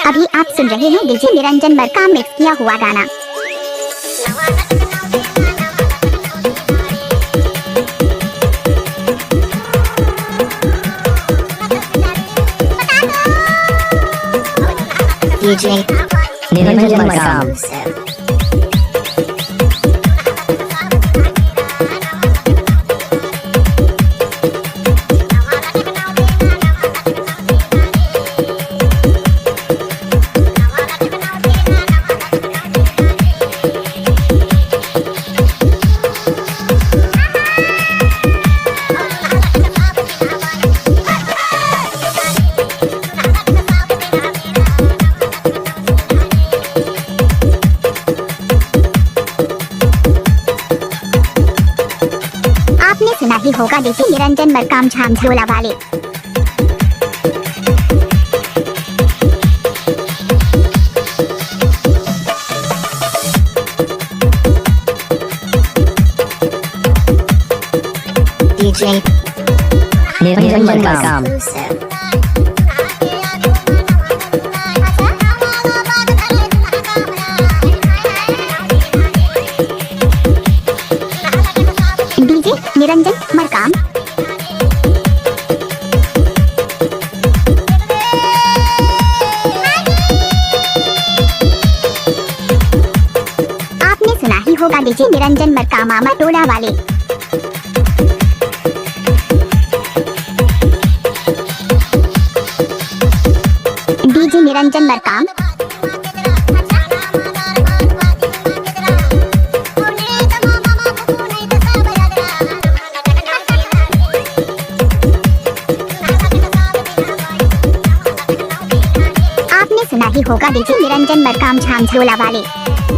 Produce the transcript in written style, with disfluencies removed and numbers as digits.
अभी आप सुन रहे हैं डीजे निरंजन मरकाम मिक्स किया हुआ गाना। डीजे निरंजन मरकाम। आपने सुना ही होगा डीजे निरंजन मरकाम झांझोला वाले। डीजे निरंजन मरकाम। डीजे निरंजन मरकाम। आपने सुना ही होगा डीजे निरंजन मरकाम मामा टोला वाले। डीजे निरंजन मरकाम। आपने सुना ही होगा डीजे निरंजन मरकाम झांझोला वाले।